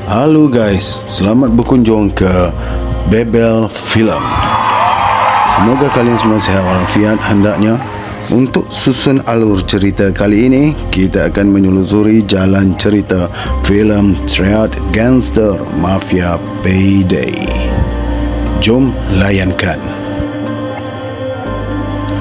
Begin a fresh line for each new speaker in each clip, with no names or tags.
Halo guys, selamat berkunjung ke Bebel Film. Semoga kalian semua sihat walafiat. Hendaknya untuk susun alur cerita kali ini, kita akan menyelusuri jalan cerita filem Triad Gangster Mafia Payday. Jom layankan.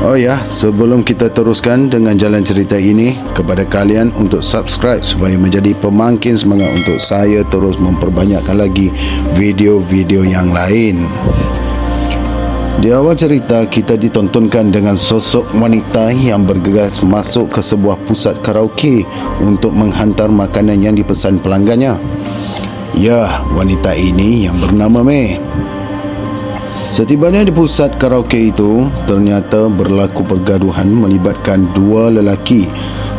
Oh ya, sebelum kita teruskan dengan jalan cerita ini, kepada kalian untuk subscribe supaya menjadi pemangkin semangat untuk saya terus memperbanyakkan lagi video-video yang lain. Di awal cerita, kita ditontonkan dengan sosok wanita yang bergegas masuk ke sebuah pusat karaoke untuk menghantar makanan yang dipesan pelanggannya. Ya, wanita ini yang bernama May. Setibanya di pusat karaoke itu, ternyata berlaku pergaduhan melibatkan dua lelaki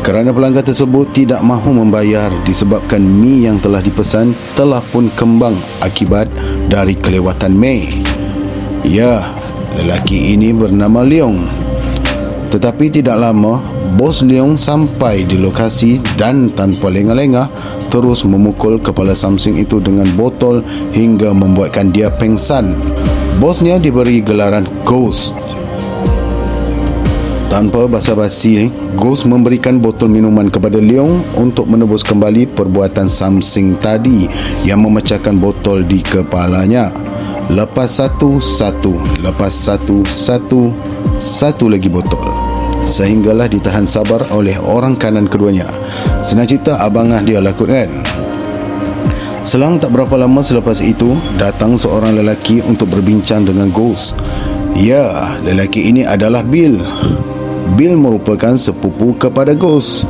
kerana pelanggan tersebut tidak mahu membayar disebabkan mi yang telah dipesan telah pun kembang akibat dari kelewatan May. Ya, lelaki ini bernama Leong. Tetapi tidak lama, bos Leong sampai di lokasi dan tanpa lengah-lengah terus memukul kepala Samsung itu dengan botol hingga membuatkan dia pengsan. Bosnya diberi gelaran Ghost. Tanpa basa-basi, Ghost memberikan botol minuman kepada Leong untuk menebus kembali perbuatan Samsung tadi yang memecahkan botol di kepalanya. Lepas satu, lepas satu lagi botol, sehinggalah ditahan sabar oleh orang kanan keduanya. Senang cerita abangah dia lakukan. Selang tak berapa lama selepas itu, datang seorang lelaki untuk berbincang dengan Ghost. Ya, lelaki ini adalah Bill. Bill merupakan sepupu kepada Ghost.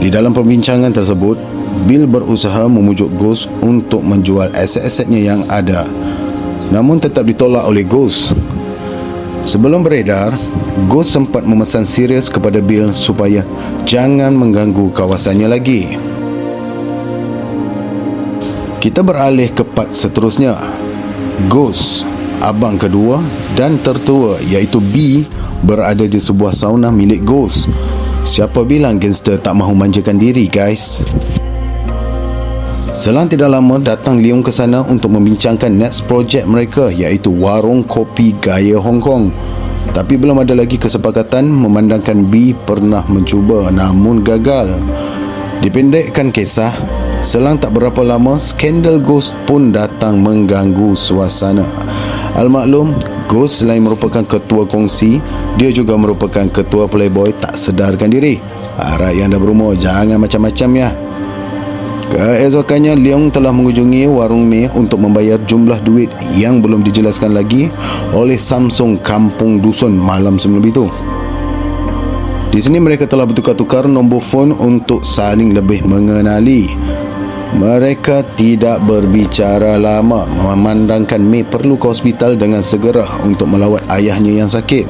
Di dalam perbincangan tersebut, Bill berusaha memujuk Ghost untuk menjual aset-asetnya yang ada, namun tetap ditolak oleh Ghost. Sebelum beredar, Ghost sempat memesan serius kepada Bill supaya jangan mengganggu kawasannya lagi. Kita beralih ke part seterusnya. Ghost, abang kedua dan tertua iaitu B, berada di sebuah sauna milik Ghost. Siapa bilang gangster tak mahu manjakan diri, guys? Selang tidak lama datang Leong ke sana untuk membincangkan next project mereka iaitu warung kopi gaya Hong Kong. Tapi belum ada lagi kesepakatan memandangkan B pernah mencuba namun gagal. Dipendekkan kisah, selang tak berapa lama skandal Ghost pun datang mengganggu suasana. Almaklum, Ghost selain merupakan ketua kongsi, dia juga merupakan ketua playboy tak sedarkan diri. Harap yang dah berumur jangan macam-macam ya. Keesokannya, Leong telah mengunjungi warung May untuk membayar jumlah duit yang belum dijelaskan lagi oleh Samsung kampung dusun malam sebelum itu. Di sini mereka telah bertukar-tukar nombor phone untuk saling lebih mengenali. Mereka tidak berbicara lama memandangkan May perlu ke hospital dengan segera untuk melawat ayahnya yang sakit.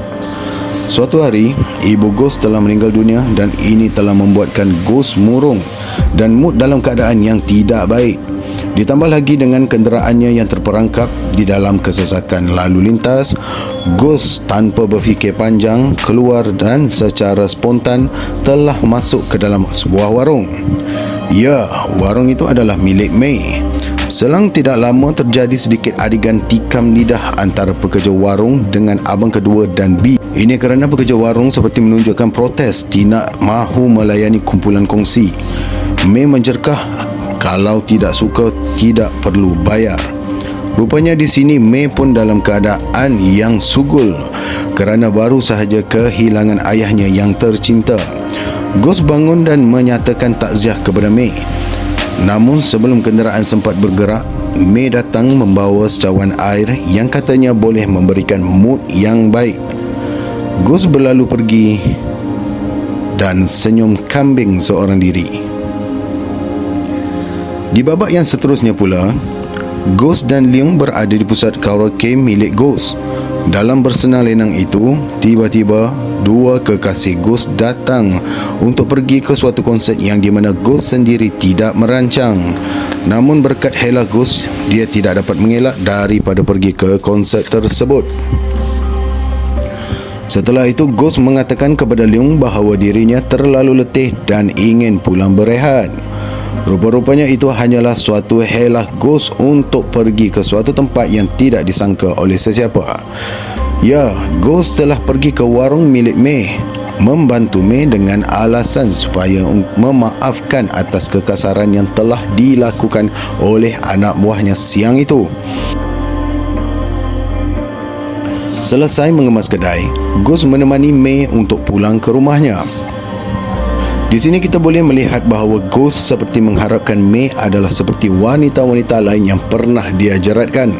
Suatu hari, ibu Ghost telah meninggal dunia dan ini telah membuatkan Ghost murung dan mood dalam keadaan yang tidak baik. Ditambah lagi dengan kenderaannya yang terperangkap di dalam kesesakan lalu lintas, Ghost tanpa berfikir panjang keluar dan secara spontan telah masuk ke dalam sebuah warung. Ya, warung itu adalah milik May. Selang tidak lama terjadi sedikit adegan tikam lidah antara pekerja warung dengan abang kedua dan B. Ini kerana pekerja warung seperti menunjukkan protes tidak mahu melayani kumpulan kongsi. May menjerkah kalau tidak suka tidak perlu bayar. Rupanya di sini May pun dalam keadaan yang sugul kerana baru sahaja kehilangan ayahnya yang tercinta. Ghost bangun dan menyatakan takziah kepada May. Namun sebelum kenderaan sempat bergerak, May datang membawa secawan air yang katanya boleh memberikan mood yang baik. Ghost berlalu pergi dan senyum kambing seorang diri. Di babak yang seterusnya pula, Ghost dan Leong berada di pusat karaoke milik Ghost. Dalam bersenang lenang itu, tiba-tiba dua kekasih Ghost datang untuk pergi ke suatu konsert yang di mana Ghost sendiri tidak merancang. Namun berkat hela Ghost, dia tidak dapat mengelak daripada pergi ke konsert tersebut. Setelah itu, Ghost mengatakan kepada Leong bahawa dirinya terlalu letih dan ingin pulang berehat. Rupa-rupanya itu hanyalah suatu helah Ghost untuk pergi ke suatu tempat yang tidak disangka oleh sesiapa. Ya, Ghost telah pergi ke warung milik May, membantu May dengan alasan supaya memaafkan atas kekasaran yang telah dilakukan oleh anak buahnya siang itu. Selesai mengemas kedai, Ghost menemani May untuk pulang ke rumahnya. Di sini kita boleh melihat bahawa Ghost seperti mengharapkan May adalah seperti wanita-wanita lain yang pernah dia jeratkan.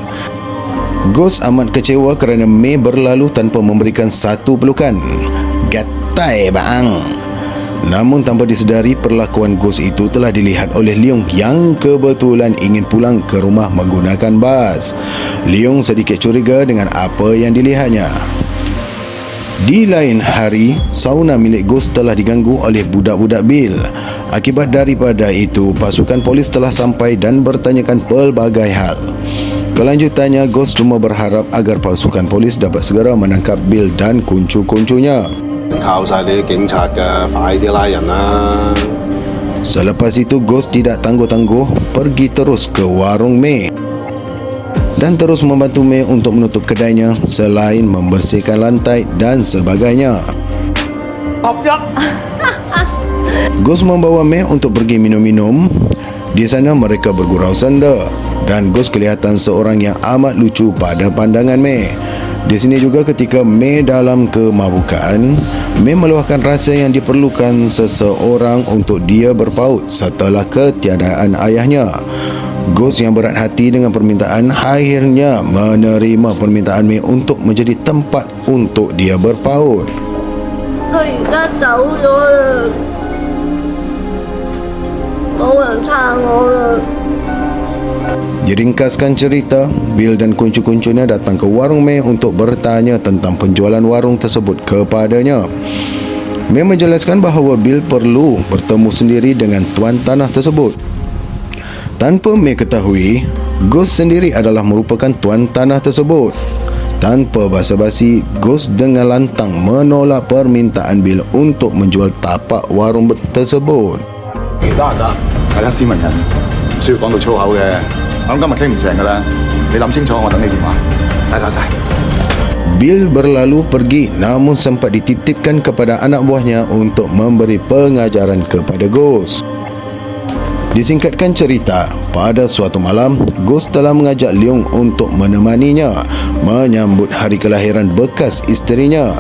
Ghost amat kecewa kerana May berlalu tanpa memberikan satu pelukan. Gatai bang. Namun tanpa disedari, perlakuan Ghost itu telah dilihat oleh Leong yang kebetulan ingin pulang ke rumah menggunakan bas. Leong sedikit curiga dengan apa yang dilihatnya. Di lain hari, sauna milik Ghost telah diganggu oleh budak-budak Bill. Akibat daripada itu, pasukan polis telah sampai dan bertanyakan pelbagai hal. Kelanjutannya, Ghost cuma berharap agar pasukan polis dapat segera menangkap Bill dan kuncu-kuncunya. Selepas itu, Ghost tidak tangguh-tangguh pergi terus ke warung May dan terus membantu May untuk menutup kedainya selain membersihkan lantai dan sebagainya. Ghost membawa May untuk pergi minum-minum. Di sana mereka bergurau senda dan Ghost kelihatan seorang yang amat lucu pada pandangan May. Di sini juga ketika May dalam kemabukan, May meluahkan rasa yang diperlukan seseorang untuk dia berpaut setelah ketiadaan ayahnya. Ghost yang berat hati dengan permintaan akhirnya menerima permintaan May untuk menjadi tempat untuk dia berpaut. Diringkaskan cerita, Bill dan kuncu-kuncunya datang ke warung May untuk bertanya tentang penjualan warung tersebut kepadanya. May menjelaskan bahawa Bill perlu bertemu sendiri dengan tuan tanah tersebut. Tanpa May ketahui, Ghost sendiri adalah merupakan tuan tanah tersebut. Tanpa basa-basi, Ghost dengan lantang menolak permintaan Bill untuk menjual tapak warung tersebut. Bill berlalu pergi, namun sempat dititipkan kepada anak buahnya untuk memberi pengajaran kepada Ghost. Disingkatkan cerita, pada suatu malam, Ghost telah mengajak Leong untuk menemaninya menyambut hari kelahiran bekas isterinya.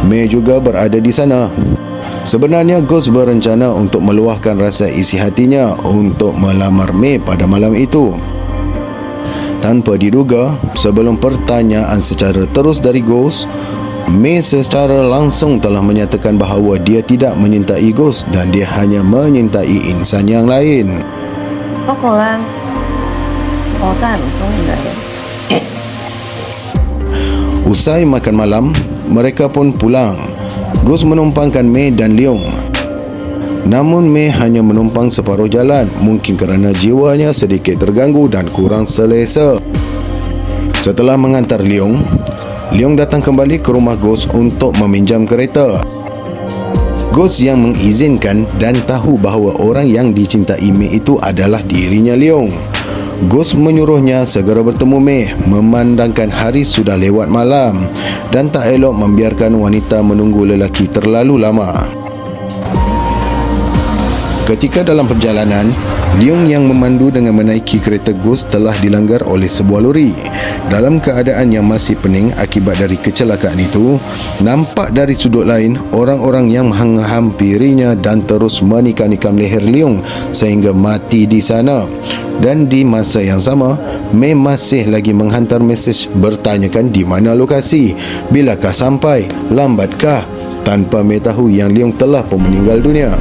May juga berada di sana. Sebenarnya Ghost berencana untuk meluahkan rasa isi hatinya untuk melamar May pada malam itu. Tanpa diduga, sebelum pertanyaan secara terus dari Ghost, May secara langsung telah menyatakan bahawa dia tidak menyintai Ghost dan dia hanya menyintai insan yang lain. Usai makan malam, mereka pun pulang. Ghost menumpangkan May dan Leong. Namun May hanya menumpang separuh jalan, mungkin kerana jiwanya sedikit terganggu dan kurang selesa. Setelah mengantar Leong datang kembali ke rumah Ghost untuk meminjam kereta. Ghost yang mengizinkan dan tahu bahawa orang yang dicintai May itu adalah dirinya Leong. Ghost menyuruhnya segera bertemu May, memandangkan hari sudah lewat malam dan tak elok membiarkan wanita menunggu lelaki terlalu lama. Ketika dalam perjalanan, Leong yang memandu dengan menaiki kereta Ghost telah dilanggar oleh sebuah lori. Dalam keadaan yang masih pening akibat dari kecelakaan itu, nampak dari sudut lain orang-orang yang menghampirinya dan terus menikam-nikam leher Leong sehingga mati di sana. Dan di masa yang sama, May masih lagi menghantar mesej bertanyakan di mana lokasi, bilakah sampai, lambatkah, tanpa May tahu yang Leong telah pun meninggal dunia.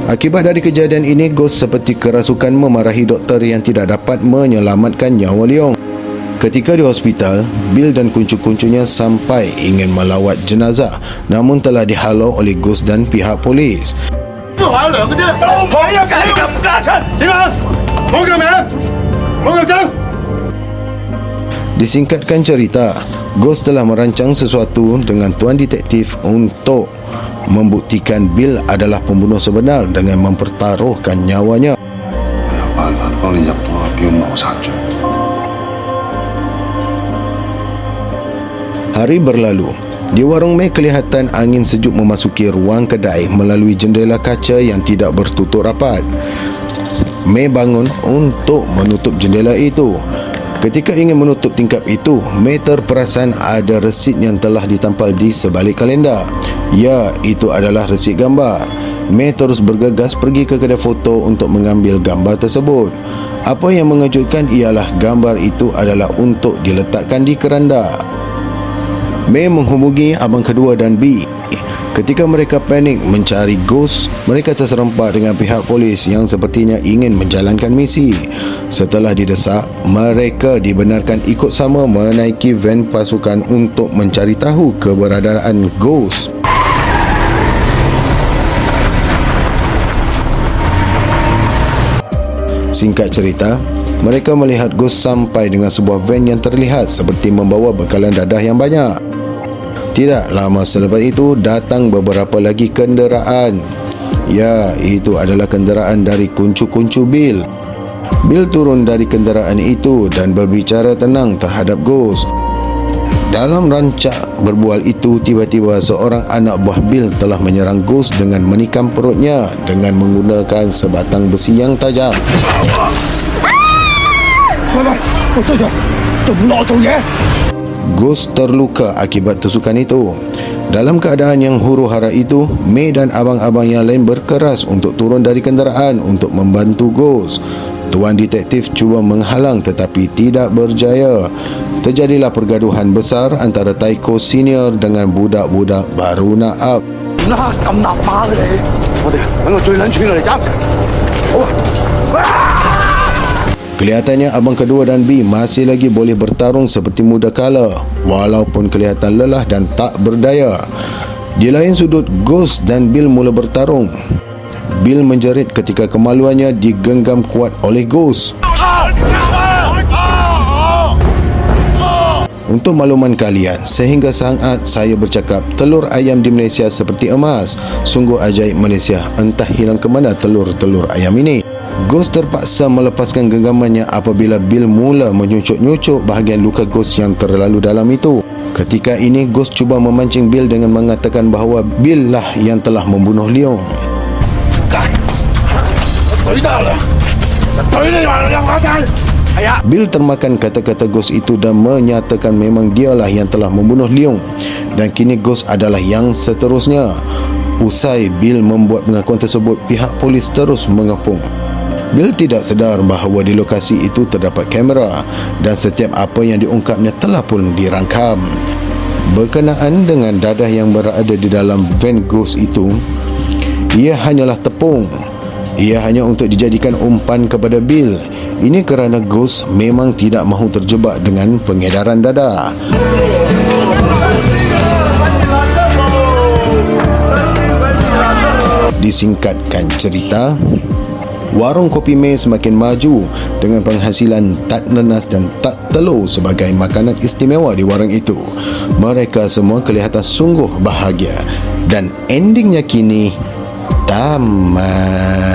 Akibat dari kejadian ini, Ghost seperti kerasukan memarahi doktor yang tidak dapat menyelamatkan nyawa Leong. Ketika di hospital, Bill dan kuncu-kuncunya sampai ingin melawat jenazah, namun telah dihalau oleh Ghost dan pihak polis. Disingkatkan cerita, Ghost telah merancang sesuatu dengan tuan detektif untuk membuktikan Bill adalah pembunuh sebenar dengan mempertaruhkan nyawanya. Hari berlalu. Di warung Mei kelihatan angin sejuk memasuki ruang kedai melalui jendela kaca yang tidak bertutup rapat. Mei bangun untuk menutup jendela itu. Ketika ingin menutup tingkap itu, Mei terperasan ada resit yang telah ditampal di sebalik kalender. Ya, itu adalah resit gambar. Mei terus bergegas pergi ke kedai foto untuk mengambil gambar tersebut. Apa yang mengejutkan ialah gambar itu adalah untuk diletakkan di keranda. Mei menghubungi abang kedua dan B. Ketika mereka panik mencari Ghost, mereka terserempak dengan pihak polis yang sepertinya ingin menjalankan misi. Setelah didesak, mereka dibenarkan ikut sama menaiki van pasukan untuk mencari tahu keberadaan Ghost. Singkat cerita, mereka melihat Ghost sampai dengan sebuah van yang terlihat seperti membawa bekalan dadah yang banyak. Tidak lama selepas itu, datang beberapa lagi kenderaan. Ya, itu adalah kenderaan dari kuncu-kuncu Bill. Bill turun dari kenderaan itu dan berbicara tenang terhadap Ghost. Dalam rancak berbual itu, tiba-tiba seorang anak buah Bill telah menyerang Ghost dengan menikam perutnya dengan menggunakan sebatang besi yang tajam. Ghost terluka akibat tusukan itu. Dalam keadaan yang huru-hara itu, Mei dan abang-abang yang lain berkeras untuk turun dari kenderaan untuk membantu Ghost. Tuan detektif cuba menghalang tetapi tidak berjaya. Terjadilah pergaduhan besar antara Taiko Senior dengan budak-budak baru Naab. Kelihatannya abang kedua dan B masih lagi boleh bertarung seperti muda kala, walaupun kelihatan lelah dan tak berdaya. Di lain sudut, Ghost dan Bill mula bertarung. Bill menjerit ketika kemaluannya digenggam kuat oleh Ghost. Untuk makluman kalian, sehingga saat saya bercakap, telur ayam di Malaysia seperti emas. Sungguh ajaib Malaysia, entah hilang ke mana telur-telur ayam ini. Ghost terpaksa melepaskan genggamannya apabila Bill mula menyucuk-nyucuk bahagian luka Ghost yang terlalu dalam itu. Ketika ini, Ghost cuba memancing Bill dengan mengatakan bahawa Bill lah yang telah membunuh Leong. Bill termakan kata-kata Ghost itu dan menyatakan memang dialah yang telah membunuh Leong. Dan kini Ghost adalah yang seterusnya. Usai Bill membuat pengakuan tersebut, pihak polis terus mengepung. Bill tidak sedar bahawa di lokasi itu terdapat kamera dan setiap apa yang diungkapnya telah pun dirangkam. Berkenaan dengan dadah yang berada di dalam van Ghost itu, ia hanyalah tepung. Ia hanya untuk dijadikan umpan kepada Bill. Ini kerana Ghost memang tidak mahu terjebak dengan pengedaran dadah. Disingkatkan cerita, warung kopi Mei semakin maju dengan penghasilan tak nenas dan tak telur sebagai makanan istimewa di warung itu. Mereka semua kelihatan sungguh bahagia dan endingnya kini tamat.